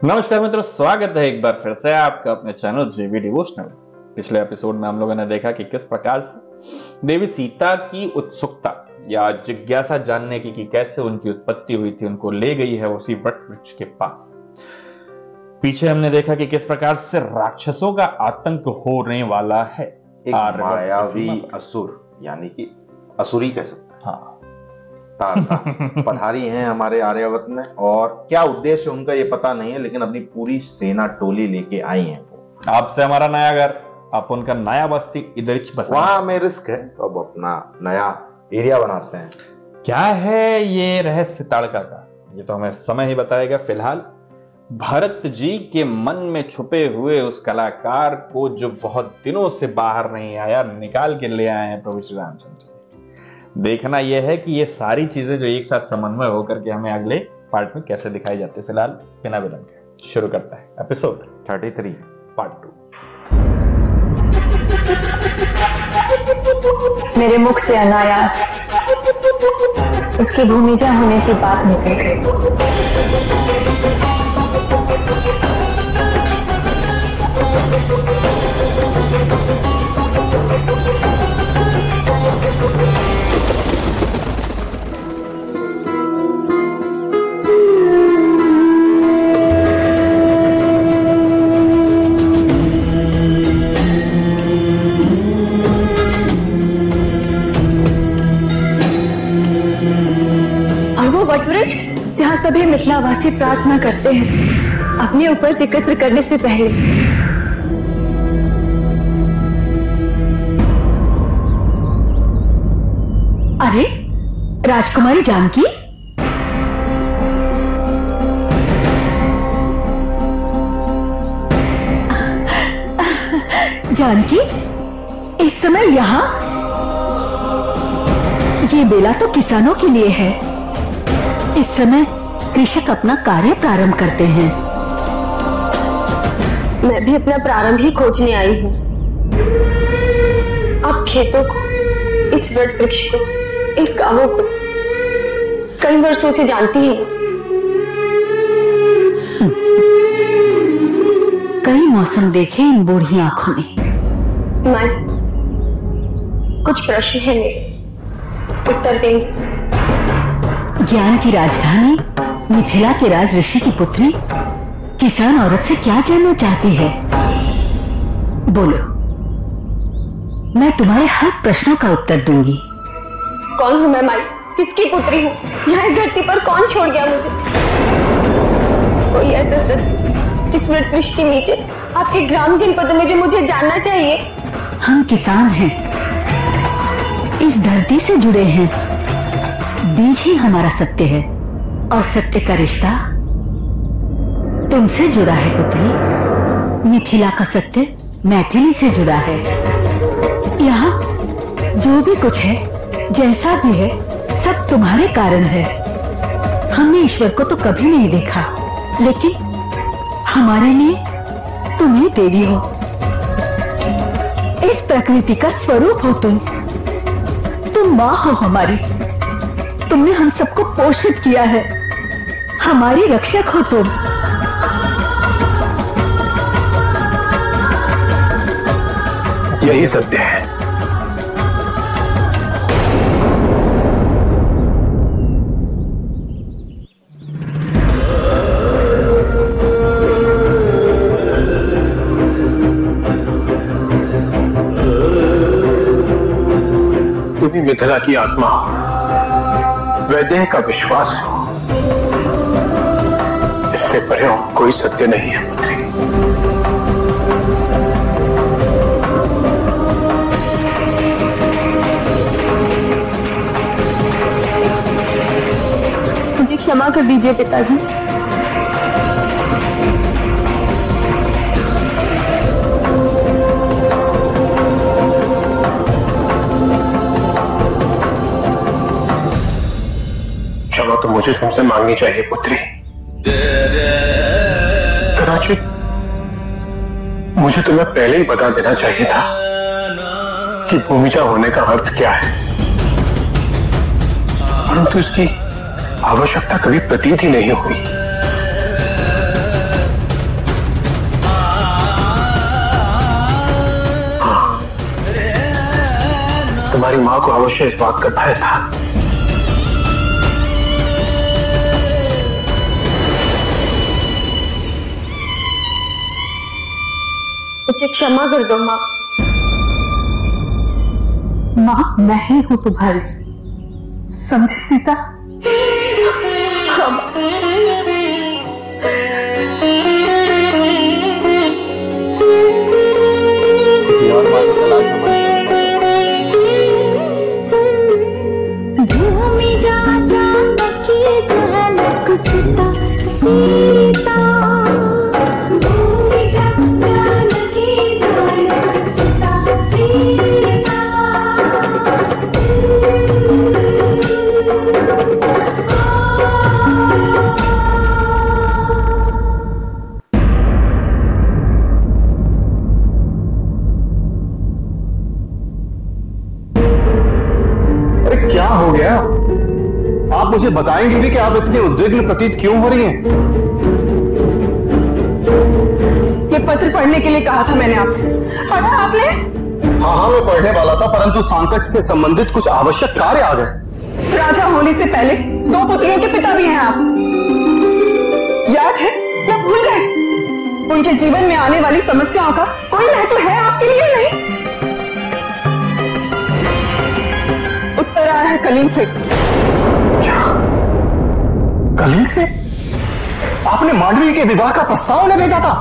नमस्कार मित्रों, स्वागत है एक बार फिर से आपका अपने चैनल जेवी डिवोशनल। पिछले एपिसोड में हम लोगों ने देखा कि किस प्रकार से देवी सीता की उत्सुकता या जिज्ञासा जानने की कि कैसे उनकी उत्पत्ति हुई थी, उनको ले गई है उसी वट वृक्ष के पास। पीछे हमने देखा कि किस प्रकार से राक्षसों का आतंक होने वाला है। एक मायावी असुर, यानी कि असुरी कह सकते हैं। हाँ, पधारी हैं हमारे आर्यावर्त में, और क्या उद्देश्य उनका ये पता नहीं है, लेकिन अपनी पूरी सेना टोली लेके आई हैं। आपसे हमारा नया घर, आप उनका नया बस्ती इधर वहां में रिस्क है, तो अब अपना नया एरिया बनाते हैं। क्या है ये रहस्य ताड़का का, ये तो हमें समय ही बताएगा। फिलहाल भरत जी के मन में छुपे हुए उस कलाकार को जो बहुत दिनों से बाहर नहीं आया, निकाल के ले आए हैं प्रभु श्री रामचंद्र। देखना यह है कि ये सारी चीजें जो एक साथ समन्वय होकर के हमें अगले पार्ट में कैसे दिखाई जाती है। फिलहाल बिना विलंब के शुरू करता है एपिसोड 33 पार्ट 2। मेरे मुख से अनायास उसकी भूमिजा होने की बात निकल गई। जहां सभी मिथिलावासी प्रार्थना करते हैं अपने ऊपर एकत्र करने से पहले। अरे राजकुमारी जानकी, जानकी इस समय यहां? ये बेला तो किसानों के लिए है। इस समय कृषक अपना कार्य प्रारंभ करते हैं। मैं भी अपना प्रारंभ ही खोजने आई हूँ। आप खेतों को, इस वट वृक्ष को, इन गांवों को कई वर्षों से जानती हैं। कई मौसम देखे इन बूढ़ी आंखों ने। मैं कुछ प्रश्न है मेरे, उत्तर देंगे? ज्ञान की राजधानी मिथिला के राज ऋषि की पुत्री किसान औरत से क्या जानना चाहती है? बोलो, मैं तुम्हारे हर प्रश्नों का उत्तर दूंगी। कौन हूं मैं माई? किसकी पुत्री हूँ? यहाँ इस धरती पर कौन छोड़ गया मुझे? कोई ऐसा सत्य इस वट वृक्ष के नीचे आपके ग्राम जनपदों में जो मुझे जानना चाहिए? हम किसान हैं, इस धरती से जुड़े हैं। बीज ही हमारा सत्य है, और सत्य का रिश्ता तुमसे जुड़ा है पुत्री। मिथिला का सत्य मैथिली से जुड़ा है। यहाँ जो भी कुछ है, जैसा भी है, सब तुम्हारे कारण है। हमने ईश्वर को तो कभी नहीं देखा, लेकिन हमारे लिए तुम ही देवी हो। इस प्रकृति का स्वरूप हो तुम माँ हो हमारी। तुमने हम सबको पोषित किया है, हमारी रक्षक हो तुम। यही सत्य है। तुम्ही मिथिला की आत्मा हो, वैदेह का विश्वास हो। इससे परे कोई सत्य नहीं है पुत्री। मुझे क्षमा कर दीजिए पिताजी। क्षमा तो मुझे तुमसे मांगनी चाहिए पुत्री। कदाचित मुझे तुम्हें पहले ही बता देना चाहिए था कि भूमिजा होने का अर्थ क्या है, परंतु इसकी आवश्यकता कभी प्रतीत ही नहीं हुई। तुम्हारी माँ को अवश्य इस बात का भय था। मुझे क्षमा कर दो माँ। माँ मैं ही हूं तुम्हारी, समझे सीता? किसी और बात को तलाश में क्या हो गया? आप मुझे बताएंगे भी कि आप इतनी उद्विग्न प्रतीत क्यों हो रही हैं? ये पत्र पढ़ने के लिए कहा था मैंने आपसे, पढ़ा आपने? हाँ, मैं पढ़ने वाला था, परंतु सांकट से संबंधित कुछ आवश्यक कार्य आ गए। राजा होने से पहले 2 पुत्रियों के पिता भी हैं आप, याद है या भूल गए? उनके जीवन में आने वाली समस्याओं का कोई महत्व है आपके लिए? नहीं। उत्तर आया है कलिंग से। क्या? कलिंग से? आपने मांडवी के विवाह का प्रस्ताव उन्हें भेजा था?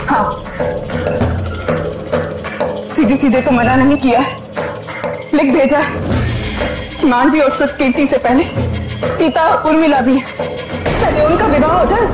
हाँ, सीधे सीधे तो मना नहीं किया है, लिख भेजा कि मांडवी और श्रुतकीर्ति से पहले सीता और उर्मिला भी है, पहले उनका विवाह हो जाए,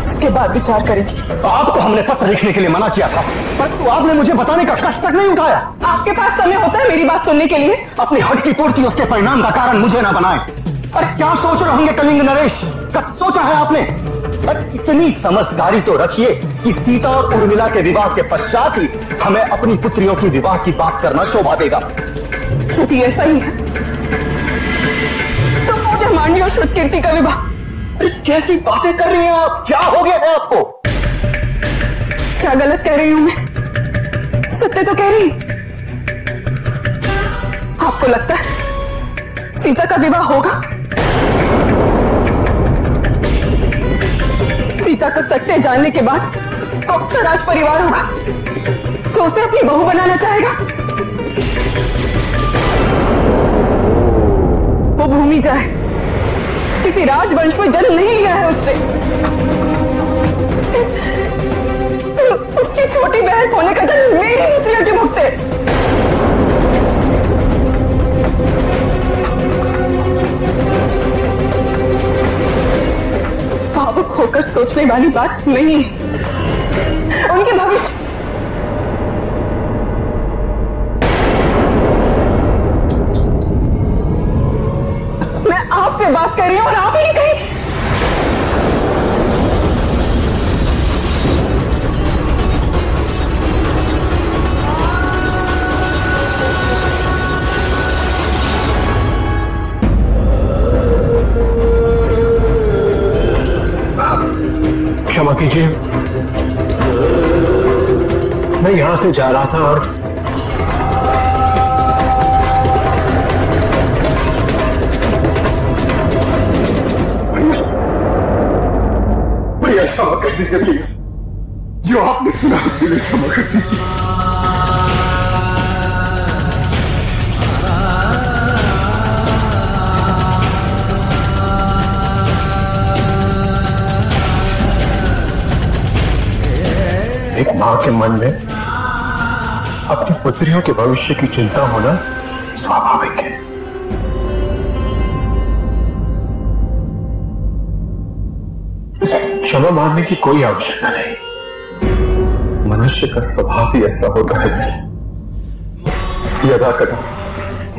उसके बाद विचार करेंगे। आपको हमने पत्र लिखने के लिए मना किया था, परंतु आपने मुझे बताने का कष्ट तक नहीं उठाया। आपके पास समय होता है मेरी बात सुनने के लिए? अपनी हट की पूर्ति उसके परिणाम का कारण मुझे ना बनाए। अरे क्या सोच रहे होंगे कलिंग नरेश? कब सोचा है आपने? अरे इतनी समझदारी तो रखिए कि सीता और उर्मिला के विवाह के पश्चात ही हमें अपनी पुत्रियों की विवाह की बात करना शोभा देगा। यदि ऐसा ही है तो हो गया मांडवी और श्रुतकीर्ति का विवाह। अरे कैसी बातें कर रही हैं आप? क्या हो गया है आपको? क्या गलत कह रही हूं मैं? सत्य तो कह रही। आपको लगता है सीता का विवाह होगा? सीता को सत्य जानने के बाद कौन सा राज परिवार होगा जो उसे अपनी बहू बनाना चाहेगा? वो भूमि जाए, किसी राजवंश में जन्म नहीं लिया है उसने, उसकी छोटी बहन होने का जन्म मेरी पुत्रियों के मुक्त है। भावुक होकर सोचने वाली बात नहीं है। उनके भविष्य मैं आपसे बात कर रही हूं और आप ही कहीं। क्षमा कीजिए, मैं यहां से जा रहा था और भैया क्षमा कर दीजिए भैया, जो आपने सुना उसके लिए क्षमा कर दीजिए। एक मां के मन में अपनी पुत्रियों के भविष्य की चिंता होना स्वाभाविक है। क्षमा मांगने की कोई आवश्यकता नहीं। मनुष्य का स्वभाव ही ऐसा होता है, यदा कदा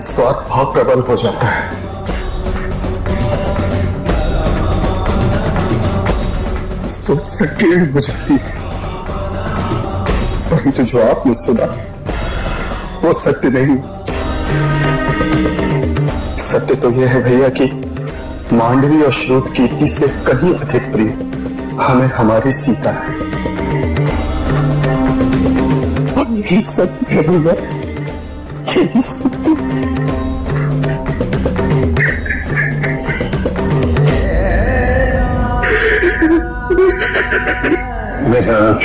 स्वार्थ भाव प्रबल हो जाता है। सोच संकीर्ण हो जाती है, परंतु जो आपने सुना वो सत्य नहीं। सत्य तो यह है भैया कि मांडवी और श्रुतकीर्ति से कहीं अधिक प्रिय हमें हमारी सीता है। और यही सत्य है भैया नहीं सकती। मेरे अनुज,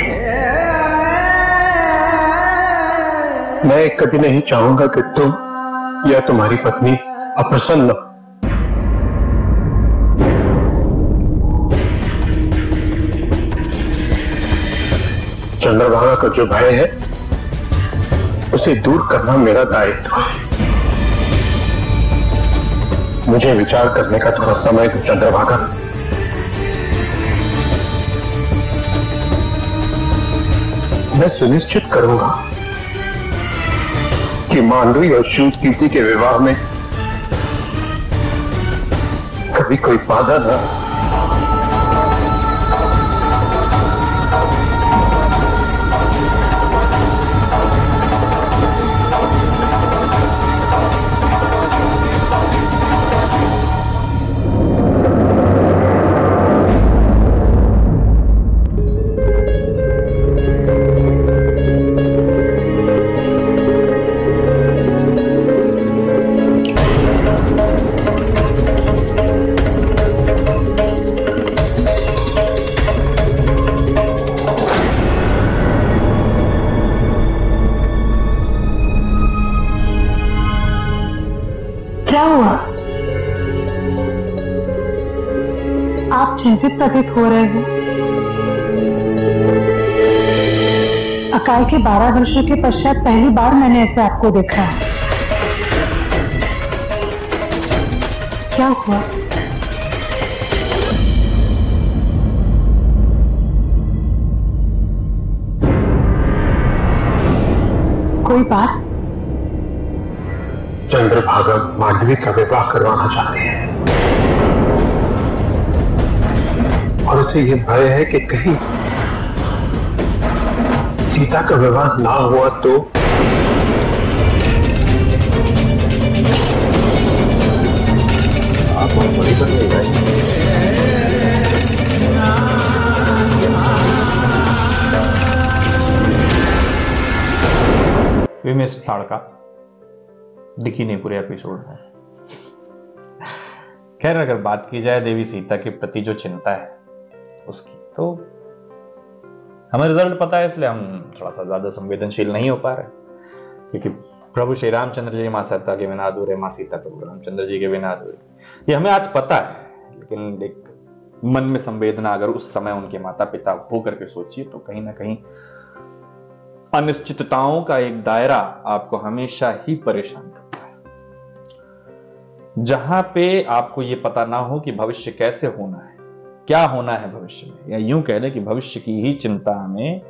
मैं कभी नहीं चाहूंगा कि तुम या तुम्हारी पत्नी अप्रसन्न हो। चंद्रभागा का जो भय है उसे दूर करना मेरा दायित्व है। मुझे विचार करने का थोड़ा समय दो चंद्रभागा। मैं सुनिश्चित करूंगा कि मांडवी और शूद्रकीर्ति के विवाह में कभी कोई बाधा न हो। क्या हुआ? आप चिंतित प्रतीत हो रहे हो। अकाल के 12 वर्षों के पश्चात पहली बार मैंने ऐसे आपको देखा है। क्या हुआ? कोई बात? चंद्रभागा मांडवी का विवाह करवाना चाहते हैं और उसे यह भय है कि कहीं सीता का विवाह ना हुआ तो आप बहुत बड़ी कर रहे हैं। वी मिस लाड़का दिखी नहीं पूरे एपिसोड में। खैर, अगर बात की जाए देवी सीता के प्रति जो चिंता है उसकी, तो हमें रिजल्ट पता है, इसलिए हम थोड़ा सा ज्यादा संवेदनशील नहीं हो पा रहे, क्योंकि प्रभु श्री रामचंद्र जी मां सीता के बिना अधूरे, मां सीता प्रभु रामचंद्र जी के बिना अधूरे। ये हमें आज पता है, लेकिन एक मन में संवेदना अगर उस समय उनके माता पिता होकर के सोचिए तो कहीं ना कहीं अनिश्चितताओं का एक दायरा आपको हमेशा ही परेशान करता है, जहां पे आपको यह पता ना हो कि भविष्य कैसे होना है, क्या होना है भविष्य में, या यूं कह लें कि भविष्य की ही चिंता हमें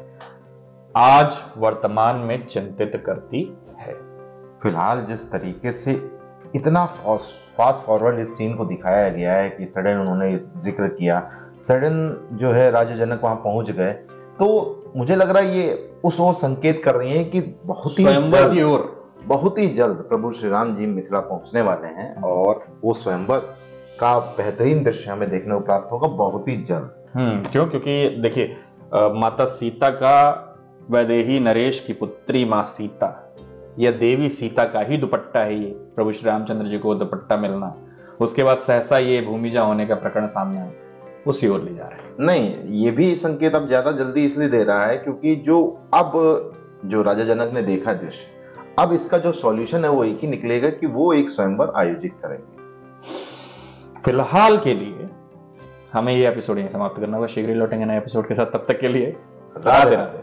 आज वर्तमान में चिंतित करती है। फिलहाल जिस तरीके से इतना फास्ट फॉरवर्ड इस सीन को दिखाया गया है कि सडन उन्होंने जिक्र किया, सडन जो है राजा जनक वहां पहुंच गए, तो मुझे लग रहा है ये उस ओर संकेत कर रही है कि बहुत ही जल्द प्रभु श्री राम जी मिथिला पहुंचने वाले हैं और वो स्वयंवर का बेहतरीन दृश्य हमें देखने को प्राप्त होगा बहुत ही जल्द। क्यों? क्योंकि देखिए, माता सीता का वैदेही नरेश की पुत्री मां सीता, यह देवी सीता का ही दुपट्टा है। ये प्रभु श्री रामचंद्र जी को दुपट्टा मिलना, उसके बाद सहसा ये भूमिजा होने का प्रकरण सामने आया, उसी ओर ले जा रहे हैं। नहीं, ये भी संकेत अब ज्यादा जल्दी इसलिए दे रहा है क्योंकि जो राजा जनक ने देखा दृश्य, अब इसका जो सॉल्यूशन है वो एक ही निकलेगा कि वो एक स्वयंवर आयोजित करेंगे। फिलहाल के लिए हमें ये एपिसोड यहीं समाप्त करना होगा। शीघ्र ही लौटेंगे नए एपिसोड के साथ, तब तक के लिए राधे राधे।